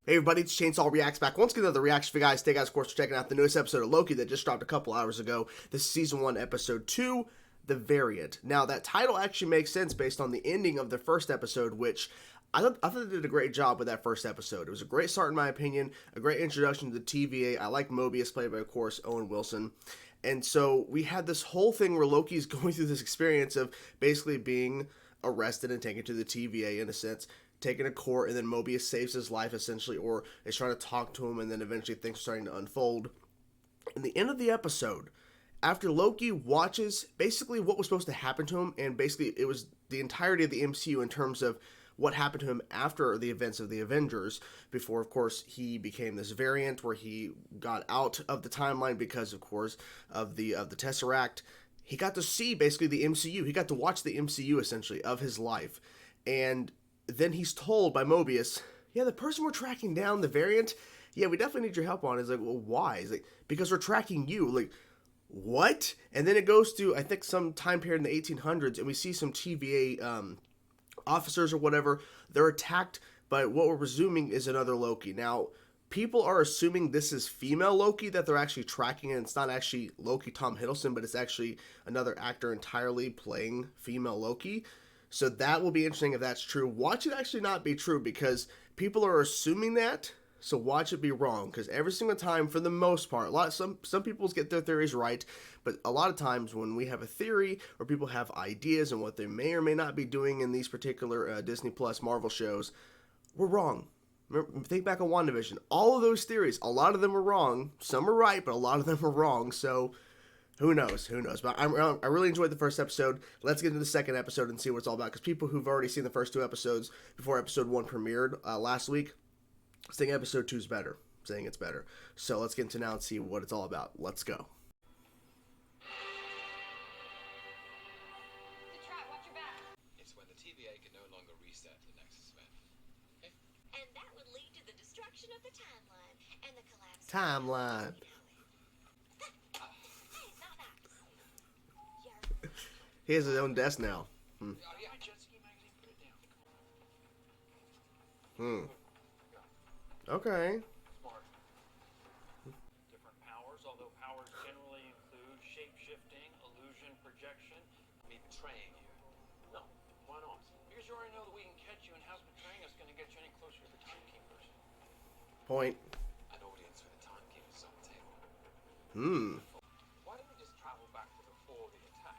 Hey everybody, it's Chainsaw Reacts back once again. Another reaction for you guys. Thank you guys, of course, for checking out the newest episode of Loki that just dropped a couple hours ago. This is season 1, episode 2, The Variant. Now, that title actually makes sense based on the ending of the first episode, which I thought they did a great job with that first episode. It was a great start, in my opinion, a great introduction to the TVA. I like Mobius, played by, of course, Owen Wilson. And so we had this whole thing where Loki's going through this experience of basically being arrested and taken to the TVA, in a sense, taken to court, and then Mobius saves his life, essentially, or is trying to talk to him, and then eventually things are starting to unfold. In the end of the episode, after Loki watches basically what was supposed to happen to him, and basically it was the entirety of the MCU in terms of what happened to him after the events of the Avengers, before, of course, he became this variant where he got out of the timeline because, of course, of the Tesseract. He got to see basically the MCU. He got to watch the MCU, essentially, of his life. And then he's told by Mobius, yeah, the person we're tracking down, the variant, yeah, we definitely need your help on. He's like, well, why? He's like, because we're tracking you. Like, what? And then it goes to, I think, some time period in the 1800s, and we see some TVA officers or whatever. They're attacked by what we're presuming is another Loki. Now, people are assuming this is female Loki that they're actually tracking, and it's not actually Loki Tom Hiddleston, but it's actually another actor entirely playing female Loki. So that will be interesting if that's true. Watch it actually not be true, because people are assuming that. So watch it be wrong, because every single time, for the most part, some people get their theories right, but a lot of times when we have a theory or people have ideas and what they may or may not be doing in these particular Disney Plus Marvel shows, we're wrong. Remember, think back on WandaVision. All of those theories, a lot of them are wrong. Some are right, but a lot of them are wrong. So who knows? Who knows? But I really enjoyed the first episode. Let's get into the second episode and see what it's all about. Because people who've already seen the first 2 episodes before episode 1 premiered last week, saying episode 2 is better. Saying it's better. So let's get into now and see what it's all about. Let's go. It's when the TVA can no longer reset the Nexus event. Okay? And that would lead to the destruction of the timeline and the collapse Timeline. of the Hey, not that. He has his own desk now. Oh, yeah, Jet Ski Magazine, put it down. Okay. Smart. Different powers, although powers generally include shape-shifting, illusion, projection. Me betraying you. No, why not? Because you already know that we can catch you, and how's betraying us going to get you any closer to the Timekeepers? Point. An audience with the Timekeepers on the table. Why don't we just travel back to before the attack,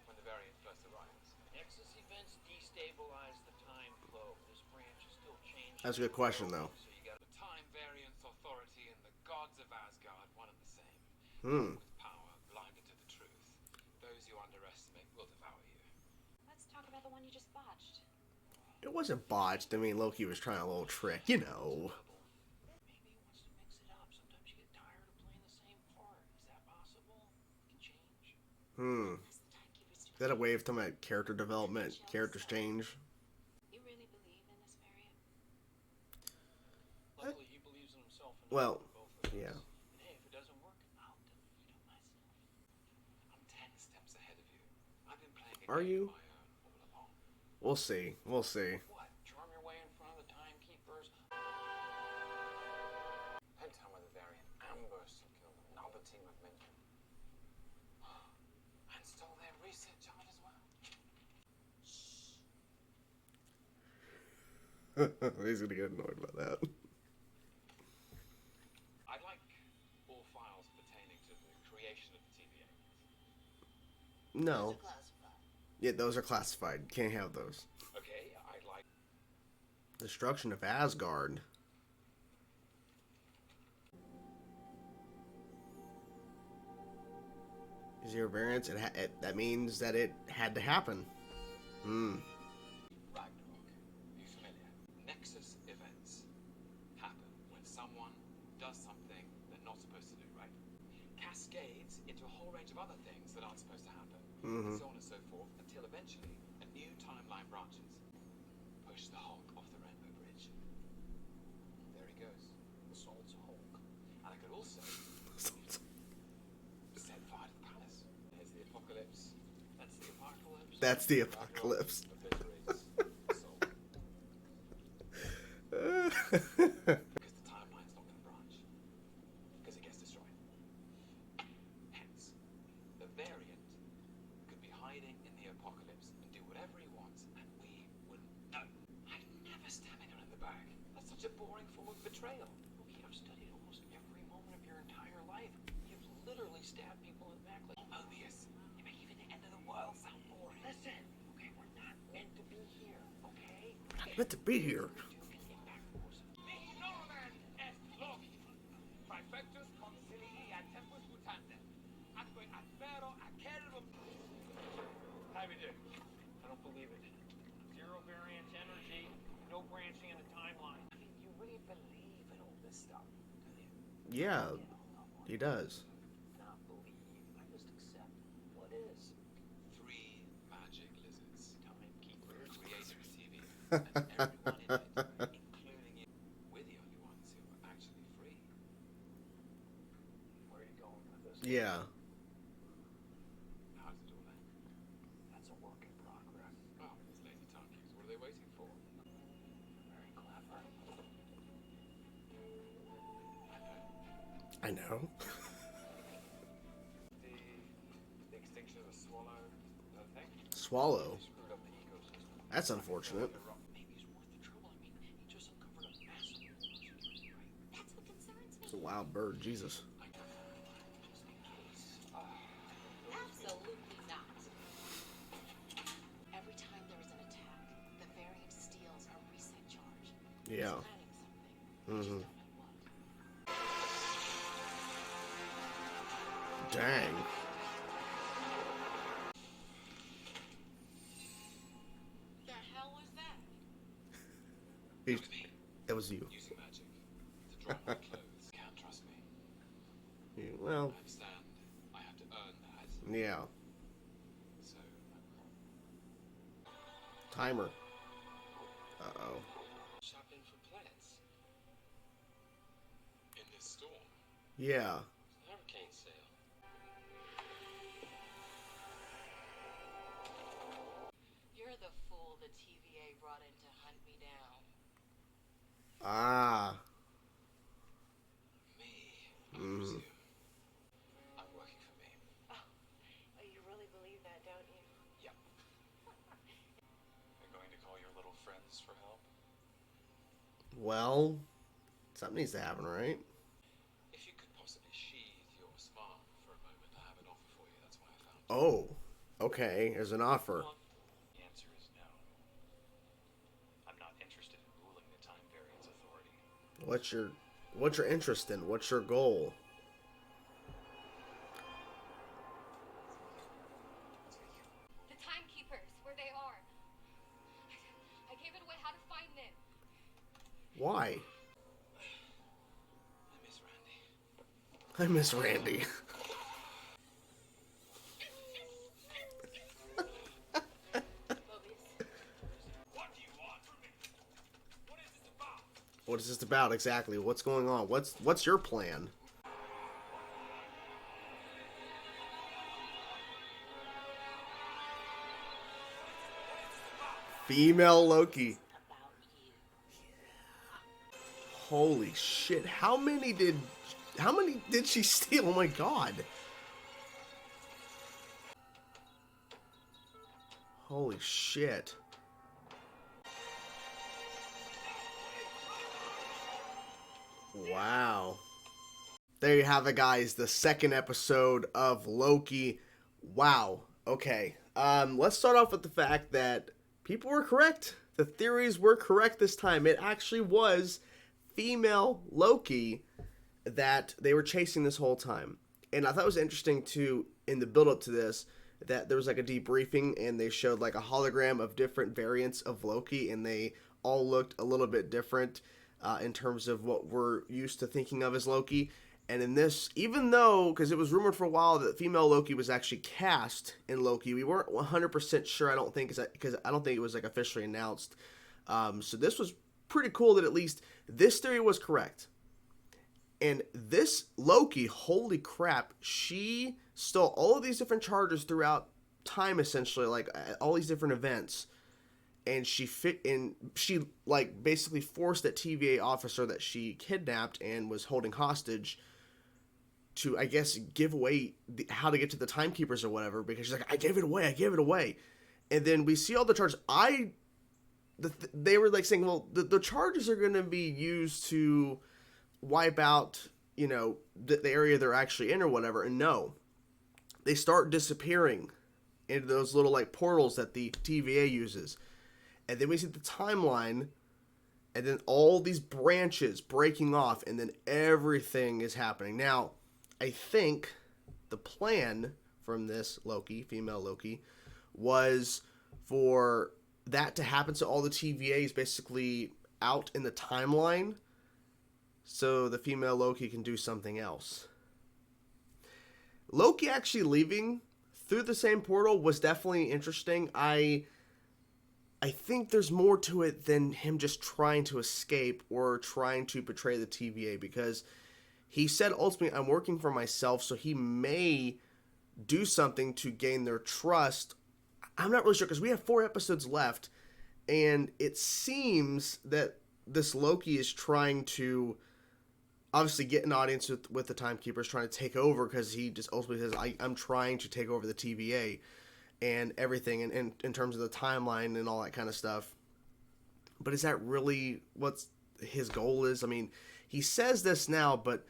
when the variant first arrives? Nexus events destabilize the time flow. This branch is still changing. That's a good question, though. So you got the time variance authority and the gods of Asgard, one and the same. With power blinded to the truth. Those you underestimate will devour you. Let's talk about the one you just botched. It wasn't botched. I mean, Loki was trying a little trick, you know. Maybe he wants to mix it up. Sometimes you get tired of playing the same part. Is that possible? It can change. Unless the timekeepers do Is that a way of talking about character development, characters change? You really believe in this variant? Luckily, he believes in himself and Well, both of us. yeah. And hey, if it doesn't work, I'll defeat him myself. I'm 10 steps ahead of you. I've been playing a Are game you? of my own all along. We'll see. We'll see. What? Charm your way in front of the Timekeepers? And tell me the variant ambushed and killed another team of men. And stole their reset charge as well. He's gonna get annoyed by that. I'd like all files pertaining to the creation of the TVA. No. Classified. Yeah, those are classified. Can't have those. Okay, I'd like... Destruction of Asgard. Zero variance. That means that it had to happen. Ragnarok. Are you familiar? Nexus events happen when someone does something they're not supposed to do, right? Cascades into a whole range of other things that aren't supposed to happen. And so on and so forth, until eventually a new timeline branches. Push the Hulk off the Rainbow Bridge. There he goes. The Salt's Hulk. And I could also set fire to the palace. There's the apocalypse. That's the apocalypse. That's the apocalypse. Obliterates the soul. Because hiding in the apocalypse and do whatever he wants, and we wouldn't know. I'd never stab anyone in the back. That's such a boring form of betrayal. Loki, I've studied almost every moment of your entire life. You've literally stabbed people in the back like Mobius. You make even the end of the world sound boring. Listen, okay, we're not meant to be here, okay? Not meant to be here. How we do? I don't believe it. Zero variance energy, no branching in the timeline. I mean, you really believe in all this stuff, do you? Yeah, he does. Not believe. I just accept what is. 3 magic lizards, timekeeper, creator of TV, and everyone in it, including you. We're the only ones who are actually free. Where are you going with this? Yeah. How does it all end? That's a work in progress. Oh, it's lazy timekeepers. What are they waiting for? Very clever. I know. The extinction of the swallow, that thing? Swallow. Screwed up the ecosystem. That's unfortunate. Maybe it's worth the trouble. I mean, he just uncovered a massive right? That's what concerns It's a me. wild bird, Jesus. Just in case. Absolutely not. Every time there is an attack, the variant steals a reset charge. Yeah. It's planning something. We just don't know what. Dang. The hell was that? That was you. Using magic to dry my clothes. Can't trust me. Well, I understand. I have to earn that. yeah. So, Timer. Uh-oh. shopping for plants. In this storm. Yeah. Hurricane sale. You're the fool the TVA brought in to hunt me down. Ah. Me. Mm. I'm working for me. Oh, you really believe that, don't you? Yep. You're going to call your little friends for help? Well, something needs to happen, right? If you could possibly sheathe your smile for a moment, I have an offer for you. That's why I found you. Oh. Okay, there's an offer. The answer is no. I'm not interested in ruling the Time Variance Authority. What's your interest in? What's your goal? The timekeepers, where they are. I gave it away how to find them. Why? I miss Randy. I miss Randy. What do you want from me? What is this about? What is this about exactly? What's going on? What's your plan? Female Loki. About you. Holy shit. How many did she steal? Oh my god. Holy shit. Wow. There you have it, guys. The second episode of Loki. Wow. Okay. Let's start off with the fact that people were correct. The theories were correct this time. It actually was female Loki that they were chasing this whole time. And I thought it was interesting too, in the build up to this, that there was like a debriefing and they showed like a hologram of different variants of Loki, and they all looked a little bit different in terms of what we're used to thinking of as Loki. And in this, even though, because it was rumored for a while that female Loki was actually cast in Loki, we weren't 100% sure, I don't think, because I don't think it was like officially announced. So this was pretty cool that at least this theory was correct. And this Loki, holy crap, she stole all of these different charges throughout time, essentially, like all these different events. And she like basically forced that TVA officer that she kidnapped and was holding hostage to, I guess, give away how to get to the timekeepers or whatever, because she's like, I gave it away. And then we see all the charges. They were like saying, well, the charges are going to be used to wipe out, the area they're actually in or whatever. And no, they start disappearing into those little like portals that the TVA uses. And then we see the timeline, and then all these branches breaking off, and then everything is happening. Now, I think the plan from this Loki, female Loki, was for that to happen so all the TVAs basically out in the timeline so the female Loki can do something else. Loki actually leaving through the same portal was definitely interesting. I think there's more to it than him just trying to escape or trying to betray the TVA, because he said ultimately, I'm working for myself, so he may do something to gain their trust. I'm not really sure, because we have 4 episodes left, and it seems that this Loki is trying to obviously get an audience with the Timekeepers, trying to take over, because he just ultimately says, I'm trying to take over the TVA and everything, and in terms of the timeline and all that kind of stuff. But is that really what his goal is? I mean, he says this now, but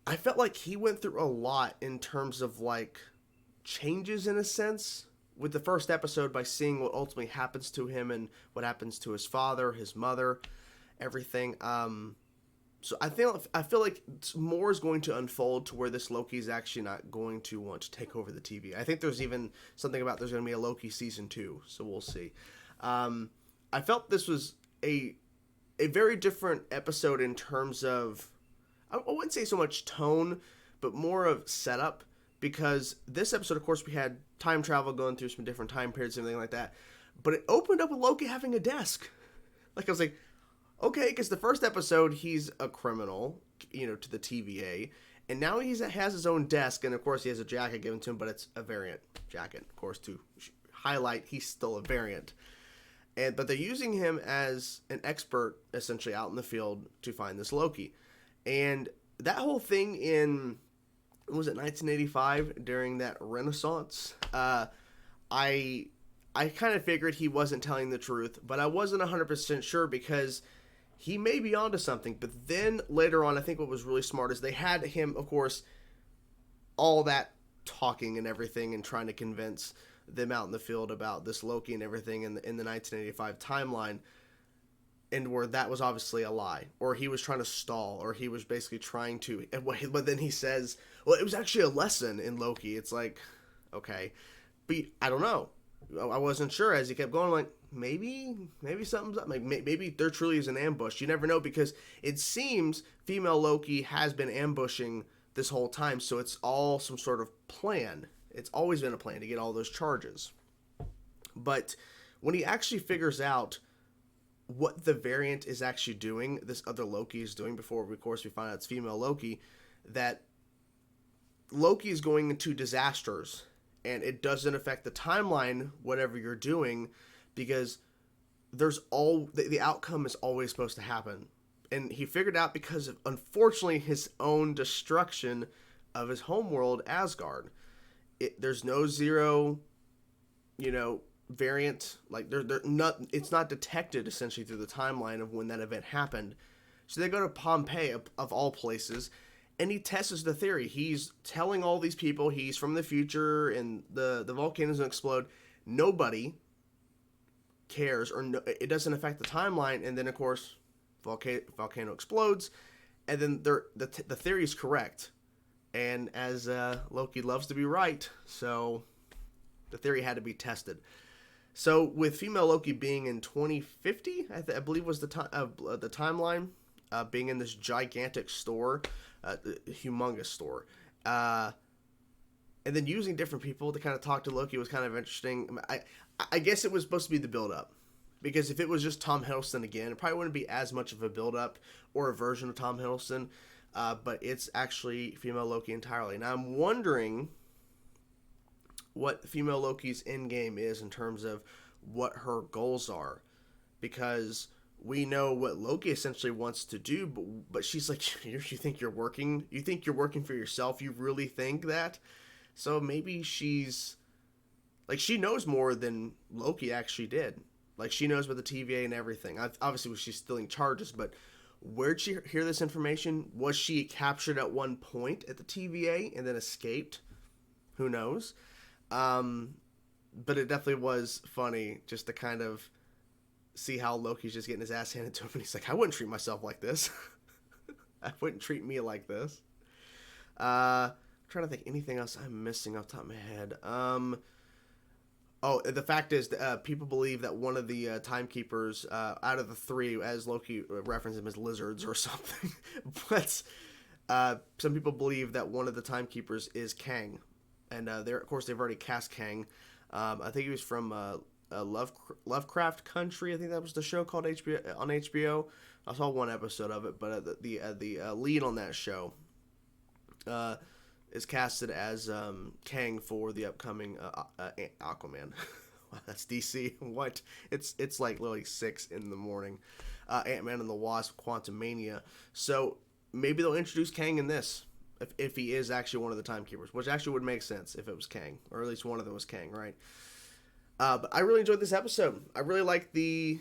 I felt like he went through a lot in terms of like changes in a sense with the first episode, by seeing what ultimately happens to him and what happens to his father, his mother, everything. So I feel like more is going to unfold to where this Loki is actually not going to want to take over the TV. I think there's even something about there's going to be a Loki season 2, so we'll see. I felt this was a very different episode in terms of, I wouldn't say so much tone, but more of setup, because this episode, of course, we had time travel going through some different time periods and everything like that, but it opened up with Loki having a desk. Like, I was like, okay, because the first episode, he's a criminal, to the TVA, and now he has his own desk, and of course he has a jacket given to him, but it's a variant jacket, of course, to highlight he's still a variant. But they're using him as an expert, essentially, out in the field to find this Loki. And that whole thing in, was it 1985, during that Renaissance, I kind of figured he wasn't telling the truth, but I wasn't 100% sure, because he may be onto something. But then later on, I think what was really smart is they had him, of course, all that talking and everything and trying to convince them out in the field about this Loki and everything in the 1985 timeline, and where that was obviously a lie, or he was trying to stall, or he was basically trying to, but then he says, well, it was actually a lesson in Loki. It's like, okay, but I don't know. I wasn't sure as he kept going. I'm like, maybe something's up. Maybe there truly is an ambush. You never know, because it seems female Loki has been ambushing this whole time, so it's all some sort of plan. It's always been a plan to get all those charges. But when he actually figures out what the variant is actually doing, this other Loki is doing, before, of course, we find out it's female Loki, that Loki is going into disasters, and it doesn't affect the timeline, whatever you're doing, because the outcome is always supposed to happen. And he figured out, because of, unfortunately, his own destruction of his homeworld, Asgard. There's no zero, variant. Like, it's not detected, essentially, through the timeline of when that event happened. So they go to Pompeii, of all places, and he tests the theory. He's telling all these people he's from the future, and the volcano's gonna explode. Nobody cares, or it doesn't affect the timeline. And then, of course, volcano explodes, and then the theory is correct. And as Loki loves to be right, so the theory had to be tested. So with female Loki being in 2050, I believe was the timeline, being in this gigantic store, humongous store, and then using different people to kind of talk to Loki was kind of interesting. I guess it was supposed to be the build-up, because if it was just Tom Hiddleston again, it probably wouldn't be as much of a build-up or a version of Tom Hiddleston. But it's actually female Loki entirely. Now, I'm wondering what female Loki's end game is in terms of what her goals are. Because we know what Loki essentially wants to do, but she's like, you think you're working? You think you're working for yourself? You really think that? So maybe she's like, she knows more than Loki actually did. Like, she knows about the TVA and everything. Obviously, she's stealing charges, but where'd she hear this information? Was she captured at one point at the TVA and then escaped? Who knows? But it definitely was funny just to kind of see how Loki's just getting his ass handed to him, and he's like, I wouldn't treat myself like this. I wouldn't treat me like this. I'm trying to think anything else I'm missing off the top of my head. Oh, the fact is, people believe that one of the timekeepers out of the three, as Loki referenced them as lizards or something, but some people believe that one of the timekeepers is Kang, and of course they've already cast Kang. I think he was from Lovecraft Country. I think that was the show called on HBO. I saw one episode of it, but the lead on that show is casted as Kang for the upcoming Aquaman. Wow, that's DC. What? It's like literally 6 a.m. Ant-Man and the Wasp: Quantumania. So maybe they'll introduce Kang in this, if he is actually one of the timekeepers, which actually would make sense if it was Kang, or at least one of them was Kang, right? But I really enjoyed this episode. I really like the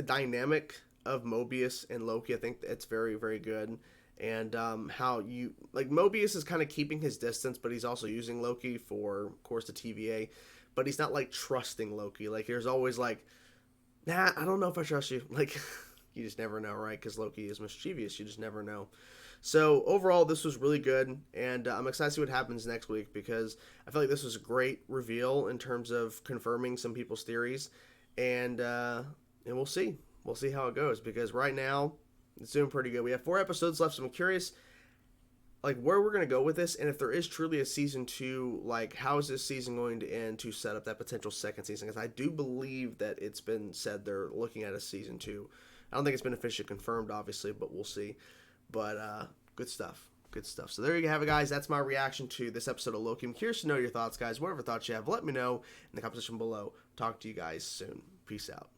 dynamic of Mobius and Loki. I think it's very, very good. And how you like Mobius is kind of keeping his distance, but he's also using Loki for, of course, the TVA. But he's not like trusting Loki. Like, there's always like, nah, I don't know if I trust you. Like, you just never know, right? Because Loki is mischievous. You just never know. So overall, this was really good, and I'm excited to see what happens next week, because I feel like this was a great reveal in terms of confirming some people's theories, and we'll see. We'll see how it goes, because right now it's doing pretty good. We have 4 episodes left, so I'm curious, like, where we're going to go with this, and if there is truly a season 2, like, how is this season going to end to set up that potential second season? Because I do believe that it's been said they're looking at a season 2. I don't think it's been officially confirmed, obviously, but we'll see. But good stuff. Good stuff. So there you have it, guys. That's my reaction to this episode of Loki. I'm curious to know your thoughts, guys. Whatever thoughts you have, let me know in the comment section below. Talk to you guys soon. Peace out.